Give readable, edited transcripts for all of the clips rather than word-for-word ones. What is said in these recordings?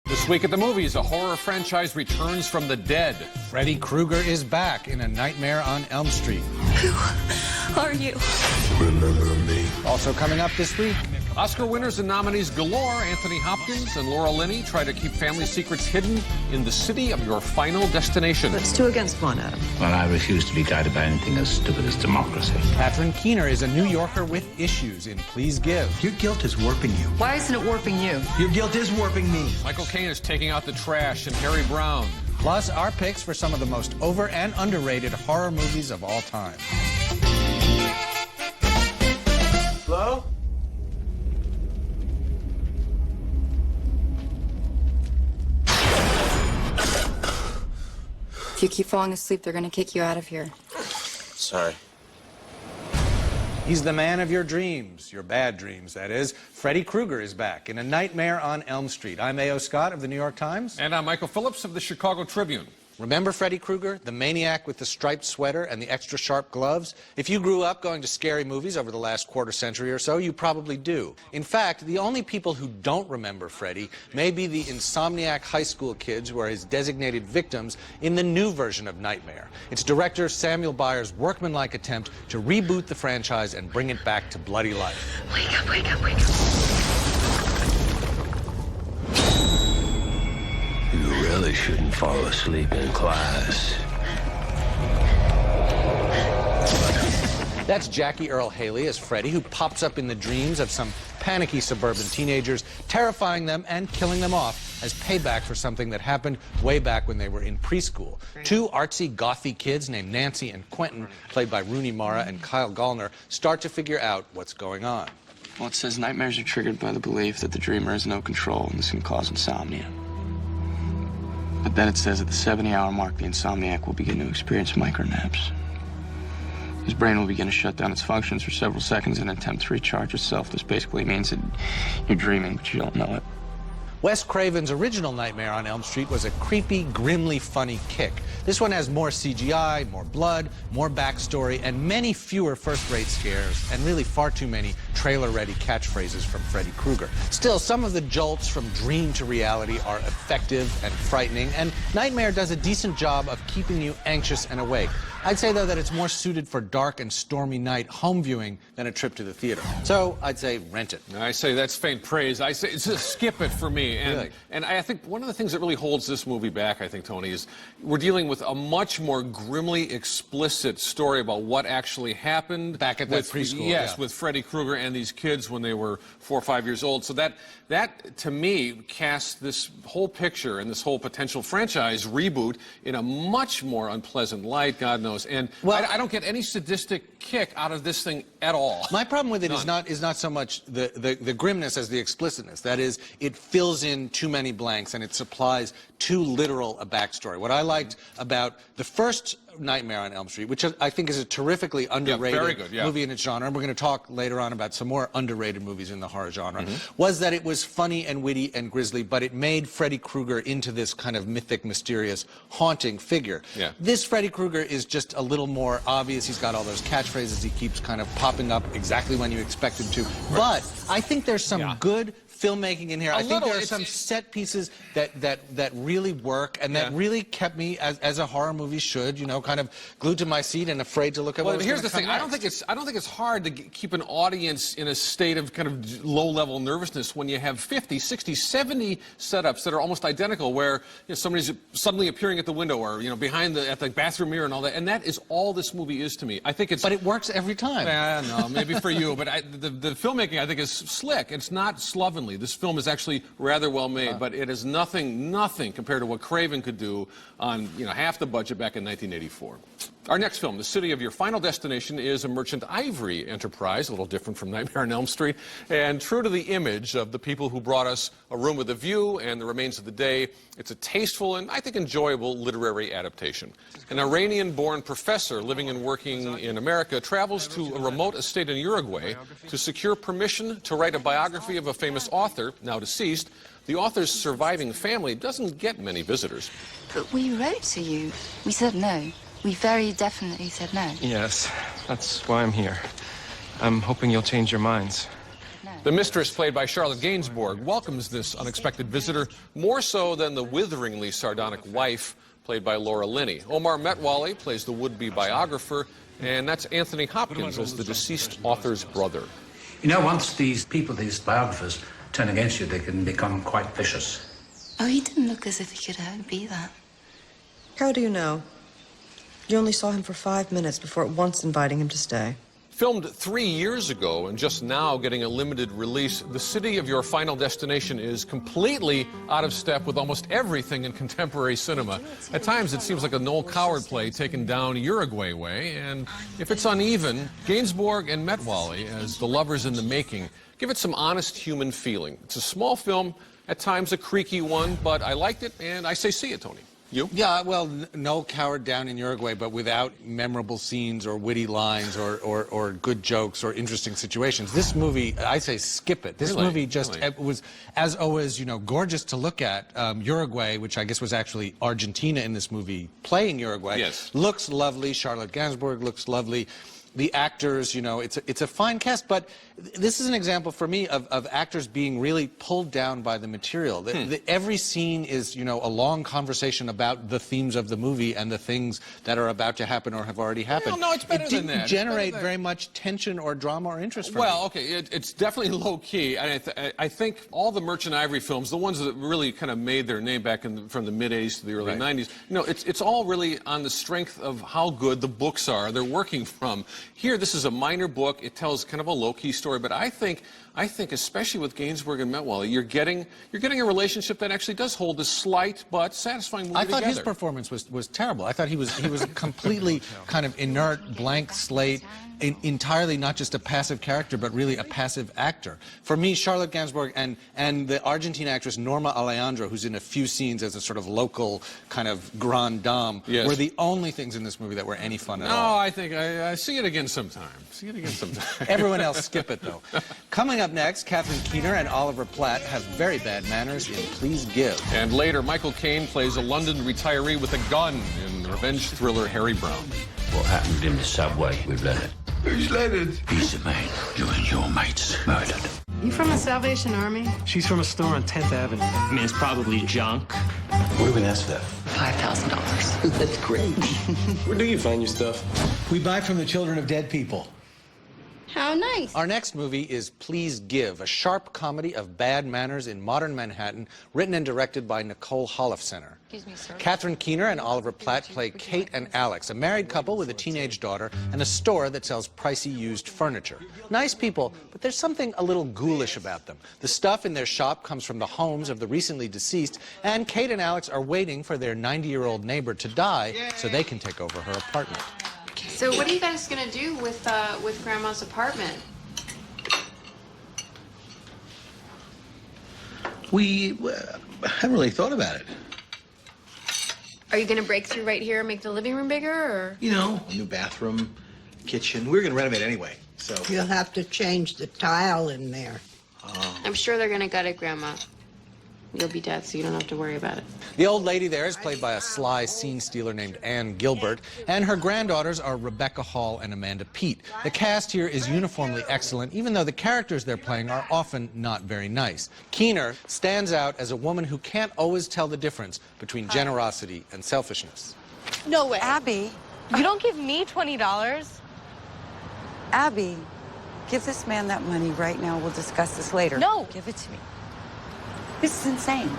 This week at the movies, a horror franchise returns from the dead. Freddy Krueger is back in A Nightmare on Elm Street. Who are you? Remember me? Also coming up this week, Oscar winners and nominees galore. Anthony Hopkins and Laura Linney try to keep family secrets hidden in the city of your final destination. That's 2 against 1, Adam. Well, I refuse to be guided by anything as stupid as democracy. Catherine Keener is a New Yorker with issues in Please Give. Your guilt is warping you. Why isn't it warping you? Your guilt is warping me. Michael Caine is taking out the trash in Harry Brown. Plus, our picks for some of the most over and underrated horror movies of all time. Hello? If you keep falling asleep, they're gonna kick you out of here. Sorry. He's the man of your dreams, your bad dreams, that is. Freddy Krueger is back in A Nightmare on Elm Street. I'm A.O. Scott of the New York Times. And I'm Michael Phillips of the Chicago Tribune. Remember Freddy Krueger, the maniac with the striped sweater and the extra sharp gloves? If you grew up going to scary movies over the last quarter century or so, you probably do. In fact, the only people who don't remember Freddy may be the insomniac high school kids who are his designated victims in the new version of Nightmare. It's director Samuel Bayer's workmanlike attempt to reboot the franchise and bring it back to bloody life. Wake up, wake up, wake up. You really shouldn't fall asleep in class. That's Jackie Earle Haley as Freddy, who pops up in the dreams of some panicky suburban teenagers, terrifying them and killing them off as payback for something that happened way back when they were in preschool. 2 artsy, gothy kids named Nancy and Quentin, played by Rooney Mara and Kyle Gallner, start to figure out what's going on. Well, it says nightmares are triggered by the belief that the dreamer has no control and this can cause insomnia. But then it says at the 70-hour mark, the insomniac will begin to experience micronaps. His brain will begin to shut down its functions for several seconds in an attempt to recharge itself. This basically means that you're dreaming, but you don't know it. Wes Craven's original Nightmare on Elm Street was a creepy, grimly funny kick. This one has more CGI, more blood, more backstory, and many fewer first-rate scares, and really far too many trailer-ready catchphrases from Freddy Krueger. Still, some of the jolts from dream to reality are effective and frightening, and Nightmare does a decent job of keeping you anxious and awake. I'd say, though, that it's more suited for dark and stormy night home viewing than a trip to the theater. So I'd say rent it. I say that's faint praise. I say just skip it for me. And, Really? and I think one of the things that really holds this movie back, I think, Tony, is we're dealing with a much more grimly explicit story about what actually happened. Back at that with, preschool. Yes, yeah. with Freddy Krueger and these kids when they were 4 or 5 years old. So that, to me, casts this whole picture and this whole potential franchise reboot in a much more unpleasant light, God knows. And Well, I don't get any sadistic kick out of this thing at all. My problem with it None. is not so much the grimness as the explicitness. That is, it fills in too many blanks and it supplies too literal a backstory. What I liked about the first Nightmare on Elm Street, which I think is a terrifically underrated very good, yeah. movie in its genre, and we're going to talk later on about some more underrated movies in the horror genre, was that it was funny and witty and grisly, but it made Freddy Krueger into this kind of mythic, mysterious, haunting figure. Yeah. This Freddy Krueger is just a little more obvious. He's got all those catchphrases. He keeps kind of popping up exactly when you expect him to. But I think there's some good filmmaking in here. I think there are some set pieces that really work and that really kept me, as a horror movie should, you know, kind of glued to my seat and afraid to look at what was here's the gonna thing. come I don't think it's hard to keep an audience in a state of kind of low-level nervousness when you have 50, 60, 70 setups that are almost identical, where you know, somebody's suddenly appearing at the window or you know behind at the bathroom mirror and all that. And that is all this movie is to me. I think it's. But it works every time. I don't know, maybe for you, but the filmmaking I think is slick. It's not slovenly. This film is actually rather well made, but it is nothing compared to what Craven could do on half the budget back in 1984. Our next film, The City of Your Final Destination, is a Merchant Ivory enterprise, a little different from Nightmare on Elm Street, and true to the image of the people who brought us A Room with a View and The Remains of the Day, it's a tasteful and, I think, enjoyable literary adaptation. An Iranian-born professor living and working in America travels to a remote estate in Uruguay to secure permission to write a biography of a famous author, now deceased. The author's surviving family doesn't get many visitors. But we wrote to you. We said no. We very definitely said no. Yes, that's why I'm here. I'm hoping you'll change your minds. No. The mistress, played by Charlotte Gainsbourg, welcomes this unexpected visitor more so than the witheringly sardonic wife, played by Laura Linney. Omar Metwally plays the would-be biographer, and that's Anthony Hopkins as the deceased author's brother. You know, once these people, these biographers, turn against you, they can become quite vicious. Oh, he didn't look as if he could hurt be that. How do you know? You only saw him for 5 minutes before at once inviting him to stay. Filmed 3 years ago and just now getting a limited release, The City of Your Final Destination is completely out of step with almost everything in contemporary cinema. At times it seems like a Noel Coward play taken down Uruguay way, and if it's uneven, Gainsbourg and Metwally, as the lovers in the making, give it some honest human feeling. It's a small film, at times a creaky one, but I liked it, and I say see it, Tony. You? Yeah, well, no Coward down in Uruguay, but without memorable scenes or witty lines or good jokes or interesting situations. This movie, I say skip it. This movie just it was, as always, you know, gorgeous to look at. Uruguay, which I guess was actually Argentina in this movie, playing Uruguay. Yes. Looks lovely. Charlotte Gainsbourg looks lovely. The actors, you know, it's a fine cast, but this is an example for me of actors being really pulled down by the material. Every scene is, you know, a long conversation about the themes of the movie and the things that are about to happen or have already happened. Well, no, it's better than that. It didn't generate very much tension or drama or interest for me. Well, okay, it's definitely low-key. I think all the Merchant Ivory films, the ones that really kind of made their name back from the mid-'80s to the early 90s, you know, it's all really on the strength of how good the books are they're working from. Here, this is a minor book. It tells kind of a low-key story, but I think especially with Gainsbourg and Metwally, you're getting a relationship that actually does hold a slight but satisfying movie together. I thought his performance was terrible. I thought he was completely kind of inert, blank slate, entirely not just a passive character, but really a passive actor. For me, Charlotte Gainsbourg and the Argentine actress Norma Alejandro, who's in a few scenes as a sort of local kind of grande dame, were the only things in this movie that were any fun at all. No, I think I see it again sometime. See it again sometime. Everyone else skip it, though. Coming up next, Catherine Keener and Oliver Platt have very bad manners in Please Give. And later, Michael Caine plays a London retiree with a gun in the revenge thriller Harry Brown. What happened in the subway with Leonard? Who's Leonard? He's the man you and your mates murdered. You from the Salvation Army? She's from a store on 10th Avenue. I mean, it's probably junk. What do we ask for that? $5,000. That's great. Where do you find your stuff? We buy from the children of dead people. How nice. Our next movie is Please Give, a sharp comedy of bad manners in modern Manhattan, written and directed by Nicole Holofcener. Excuse me, sir. Catherine Keener and Oliver Platt play Kate and Alex, a married couple with a teenage daughter and a store that sells pricey used furniture. Nice people, but there's something a little ghoulish about them. The stuff in their shop comes from the homes of the recently deceased, and Kate and Alex are waiting for their 90-year-old neighbor to die so they can take over her apartment. So what are you guys gonna do with Grandma's apartment? We haven't really thought about it. Are you gonna break through right here and make the living room bigger, or? You know, a new bathroom, kitchen. We were going to renovate anyway, so. You'll have to change the tile in there. I'm sure they're gonna gut it, Grandma. You'll be dead, so you don't have to worry about it. The old lady there is played by a sly scene stealer named Anne Gilbert, and her granddaughters are Rebecca Hall and Amanda Peet. The cast here is uniformly excellent, even though the characters they're playing are often not very nice. Keener stands out as a woman who can't always tell the difference between generosity and selfishness. No way. Abby, You don't give me $20. Abby, give this man that money right now. We'll discuss this later. No. Give it to me. This is insane.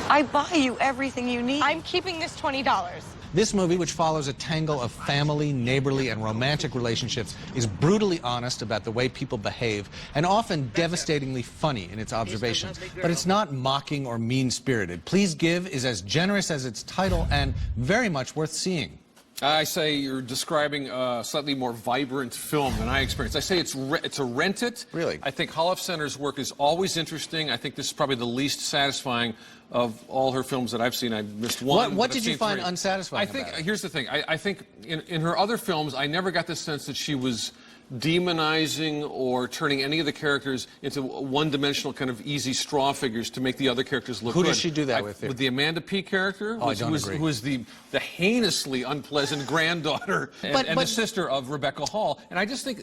I buy you everything you need. I'm keeping this $20. This movie, which follows a tangle of family, neighborly, and romantic relationships, is brutally honest about the way people behave and often devastatingly funny in its observations. But it's not mocking or mean-spirited. Please Give is as generous as its title and very much worth seeing. I say you're describing a slightly more vibrant film than I experienced. I say it's a rent it. Really? I think Holofcener's work is always interesting. I think this is probably the least satisfying of all her films that I've seen. I've missed one. What did you find unsatisfying I think, about it? Here's the thing. I think in her other films, I never got the sense that she was demonizing or turning any of the characters into one-dimensional kind of easy straw figures to make the other characters look Who good. does she do that with? With the Amanda P. character, I don't agree. who is the heinously unpleasant granddaughter and the sister of Rebecca Hall. And I just think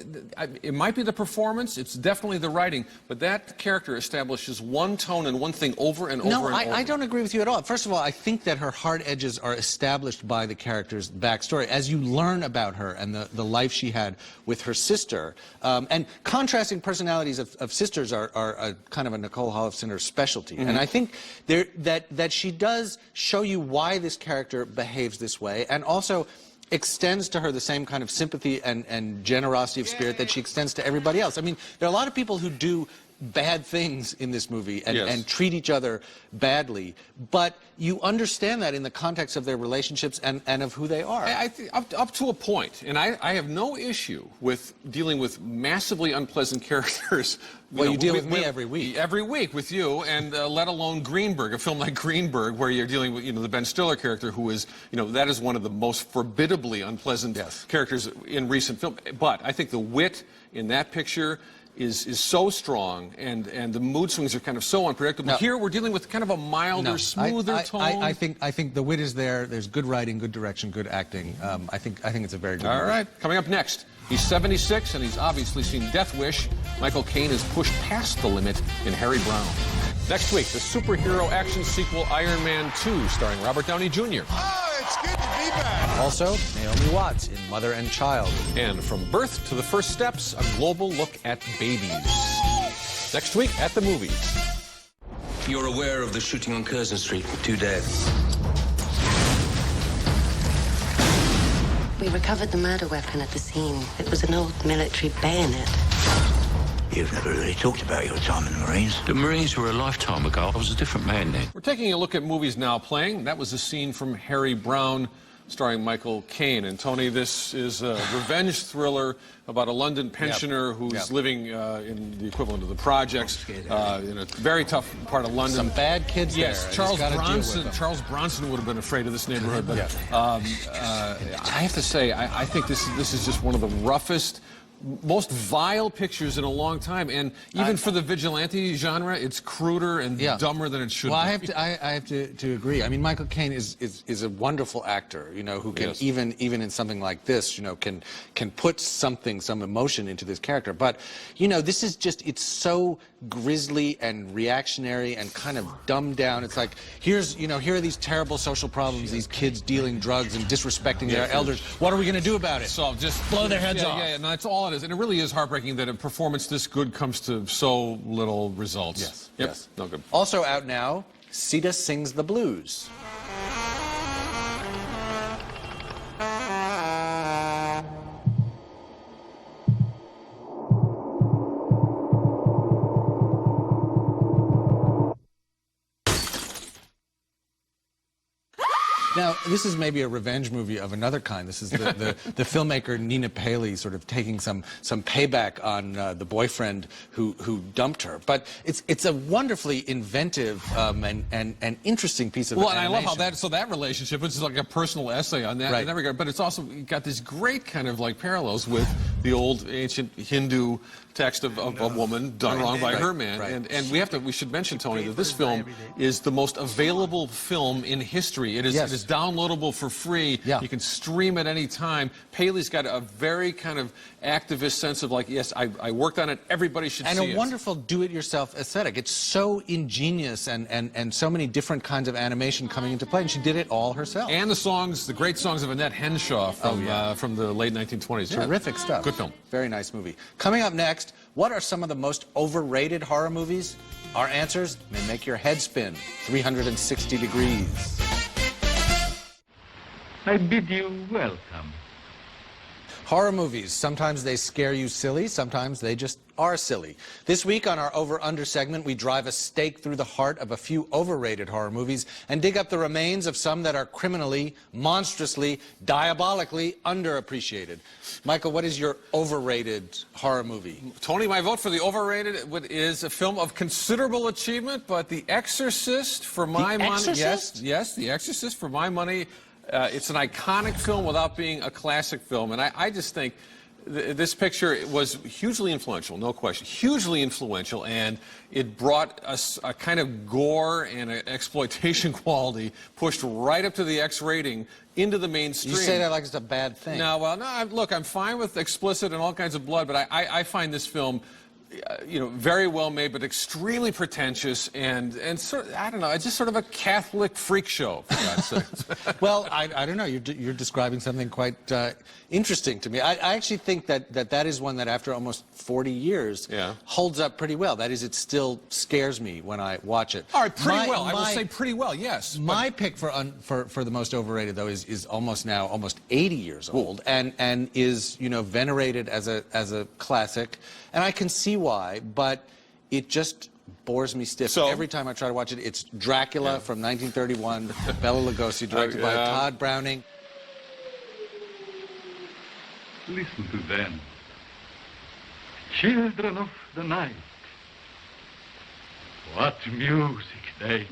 it might be the performance, it's definitely the writing, but that character establishes one tone and one thing over and over and over. No, I don't agree with you at all. First of all, I think that her hard edges are established by the character's backstory. As you learn about her and the life she had with her sister, and contrasting personalities of sisters are a kind of a Nicole Holofcener specialty. And I think that she does show you why this character behaves this way, and also extends to her the same kind of sympathy and generosity of spirit that she extends to everybody else. I mean, there are a lot of people who do bad things in this movie and treat each other badly, but you understand that in the context of their relationships and of who they are. I think up to a point, and I have no issue with dealing with massively unpleasant characters. You deal with me every week. Every week with you, and let alone Greenberg, a film like Greenberg, where you're dealing with the Ben Stiller character, who is that is one of the most forbiddably unpleasant characters in recent film. But I think the wit in that picture is so strong, and the mood swings are kind of so unpredictable. Here we're dealing with kind of a milder, smoother tone. I think the wit is there. There's good writing, good direction, good acting. I think it's a very good movie. All right, coming up next. He's 76, and he's obviously seen Death Wish. Michael Caine has pushed past the limit in Harry Brown. Next week, the superhero action sequel Iron Man 2, starring Robert Downey Jr. Oh, it's good to be back. Also, Naomi Watts in Mother and Child. And From Birth to the First Steps, a global look at babies. Next week at the movies. You're aware of the shooting on Curzon Street, 2 dead. We recovered the murder weapon at the scene. It was an old military bayonet. You've never really talked about your time in the Marines. The Marines were a lifetime ago. I was a different man then. We're taking a look at movies now playing. That was a scene from Harry Brown, starring Michael Caine. And Tony, this is a revenge thriller about a London pensioner who's living in the equivalent of the projects in a very tough part of London. Some bad kids there. Charles Bronson would have been afraid of this neighborhood. But I have to say, I think this is just one of the roughest, most vile pictures in a long time, and even for the vigilante genre, it's cruder and dumber than it should be. Well, I have to agree. I mean, Michael Caine is a wonderful actor, who can even in something like this, can put some emotion into this character. But this is just, it's so grisly and reactionary and kind of dumbed down. It's like, here are these terrible social problems, these kids dealing drugs and disrespecting their elders. What are we going to do about it? So just blow their heads off. Yeah, no, that's all it is. And it really is heartbreaking that a performance this good comes to so little results. Yes. No good. Also out now, Sita Sings the Blues. Now, this is maybe a revenge movie of another kind. This is the filmmaker Nina Paley sort of taking some payback on the boyfriend who dumped her. But it's a wonderfully inventive and interesting piece of animation. And I love how that relationship, which is like a personal essay on that in that regard, but it's also got this great kind of like parallels with the old ancient Hindu text of a woman done wrong by her man. And we should mention, Tony, that this film is the most available film in history. It is downloadable for free. You can stream at any time. Paley's got a very kind of activist sense of like, yes, I worked on it, everybody should see it. And a wonderful do-it-yourself aesthetic. It's so ingenious and so many different kinds of animation coming into play, and she did it all herself. And the great songs of Annette Henshaw from the late 1920s. Terrific stuff. Good film. Very nice movie. Coming up next, what are some of the most overrated horror movies? Our answers may make your head spin 360 degrees. I bid you welcome. Horror movies, sometimes they scare you silly, sometimes they just are silly. This week on our Over-Under segment, we drive a stake through the heart of a few overrated horror movies and dig up the remains of some that are criminally, monstrously, diabolically underappreciated. Michael, what is your overrated horror movie? Tony, my vote for the overrated is a film of considerable achievement, but The Exorcist, for my money... Yes, The Exorcist, for my money... it's an iconic film without being a classic film, and I just think This picture was hugely influential, no question. Hugely influential, and it brought us a kind of gore and an exploitation quality pushed right up to the X rating into the mainstream. You say that like it's a bad thing. No, well, no. Look, I'm fine with explicit and all kinds of blood, but I find this film, very well made, but extremely pretentious and sort of, I don't know, it's just sort of a Catholic freak show, for God's sake. Well, I don't know. You're describing something quite interesting to me. I actually think that is one that after almost 40 years holds up pretty well. That is, it still scares me when I watch it. All right, pretty well. I will say pretty well, yes. My pick for the most overrated, though, is almost 80 years old and is, venerated as a classic. And I can see why, but it just bores me stiff every time I try to watch it. It's Dracula from 1931, Bela Lugosi, directed by Todd Browning. Listen to them. Children of the night. What music they make.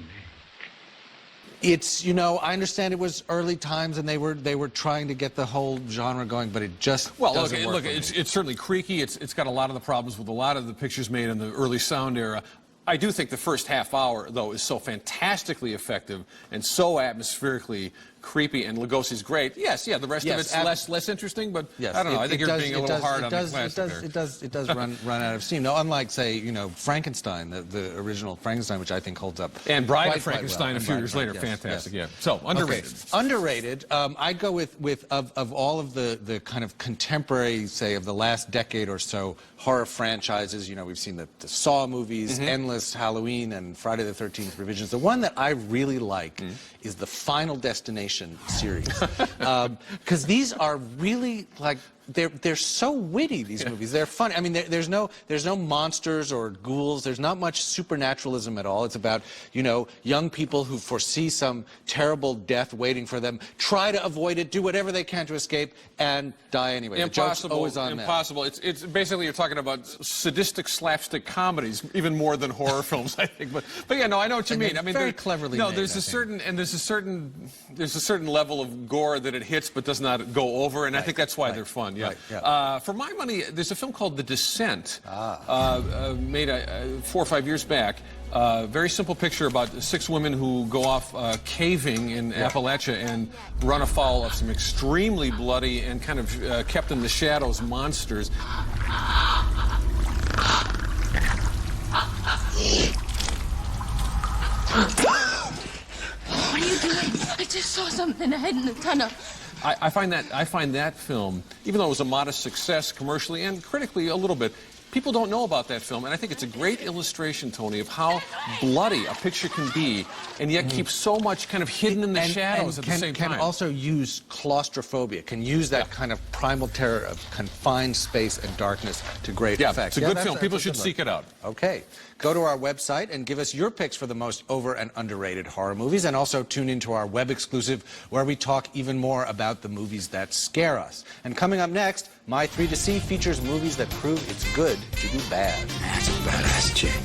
It's, I understand it was early times and they were trying to get the whole genre going, but it just doesn't work. Look, it's certainly creaky. It's got a lot of the problems with a lot of the pictures made in the early sound era. I do think the first half hour, though, is so fantastically effective and so atmospherically creepy, and Lugosi's great. Yes, the rest of it's less interesting, but I don't know. I think you're being a little hard on the classic there. It does run out of steam. No, unlike, say, Frankenstein, the original Frankenstein, which I think holds up. And Bride of Frankenstein a few years later, fantastic. Yeah. So underrated. Okay. Underrated. I'd go with of all of the kind of contemporary, say, of the last decade or so horror franchises. We've seen the Saw movies, Endless, Halloween, and Friday the 13th revisions. The one that I really like is the Final Destination series, because these are really like they're so witty. These movies, they're funny. I mean, there's no monsters or ghouls. There's not much supernaturalism at all. It's about young people who foresee some terrible death waiting for them, try to avoid it, do whatever they can to escape, and die anyway. Impossible. The joke's always on impossible. them. It's basically you're talking about sadistic slapstick comedies, even more than horror films, I think. But yeah, no, I know what you mean. I mean, very cleverly no, made, there's a certain level of gore that it hits but does not go over, and I think that's why they're fun. Yeah. Right, yeah. For my money, there's a film called The Descent, made 4 or 5 years back. Very simple picture about 6 women who go off caving in Appalachia and run afoul of some extremely bloody and kind of kept in the shadows monsters. What are you doing? I just saw something ahead in the tunnel. I find that film, even though it was a modest success commercially and critically a little bit, people don't know about that film, and I think it's a great illustration, Tony, of how bloody a picture can be, and yet keep so much kind of hidden in the shadows at the same time. Can also use claustrophobia, can use that kind of primal terror of confined space and darkness to great effect. It's a good film. People should seek it out. Okay. Go to our website and give us your picks for the most over and underrated horror movies, and also tune into our web exclusive where we talk even more about the movies that scare us. And coming up next, My 3 to See features movies that prove it's good to be bad. That's a badass chick.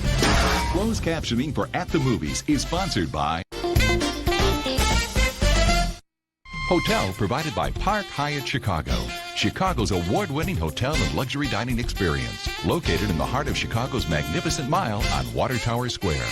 Closed captioning for At the Movies is sponsored by Hotel provided by Park Hyatt Chicago, Chicago's award-winning hotel and luxury dining experience, located in the heart of Chicago's Magnificent Mile on Water Tower Square.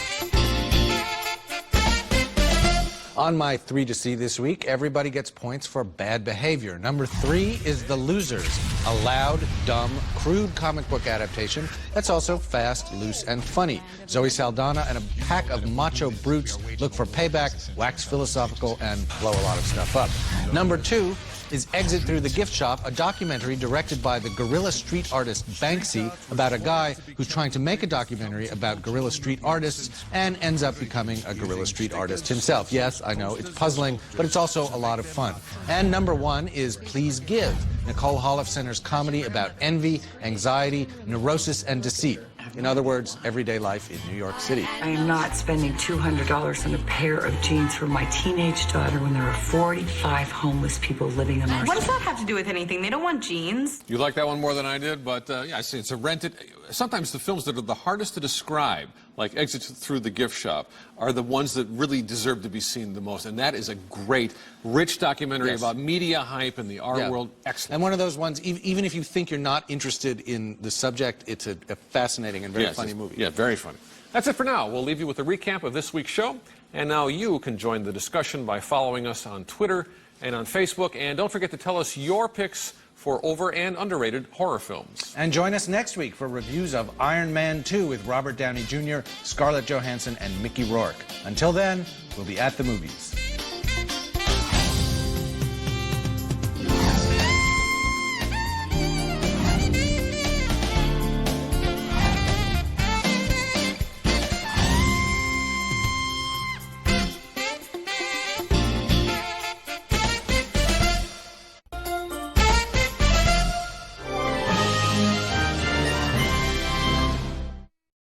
On My 3 to See this week, everybody gets points for bad behavior. Number 3 is The Losers, a loud, dumb, crude comic book adaptation that's also fast, loose, and funny. Zoe Saldana and a pack of macho brutes look for payback, wax philosophical, and blow a lot of stuff up. Number 2 is Exit Through the Gift Shop, a documentary directed by the guerrilla street artist Banksy about a guy who's trying to make a documentary about guerrilla street artists and ends up becoming a guerrilla street artist himself. Yes, I know, it's puzzling, but it's also a lot of fun. And number 1 is Please Give, Nicole Holofcener's comedy about envy, anxiety, neurosis, and deceit. In other words, everyday life in New York City. I am not spending $200 on a pair of jeans for my teenage daughter when there are 45 homeless people living in our What does that have to do with anything? They don't want jeans. You like that one more than I did, but yeah, I see it's a rented. sometimes the films that are the hardest to describe, like Exit Through the Gift Shop, are the ones that really deserve to be seen the most. And that is a great, rich documentary about media hype and the art world. Excellent. And one of those ones, even if you think you're not interested in the subject, it's a fascinating and very funny movie. Yeah, very funny. That's it for now. We'll leave you with a recap of this week's show. And now you can join the discussion by following us on Twitter and on Facebook. And don't forget to tell us your picks for over and underrated horror films. And join us next week for reviews of Iron Man 2 with Robert Downey Jr., Scarlett Johansson, and Mickey Rourke. Until then, we'll be at the movies.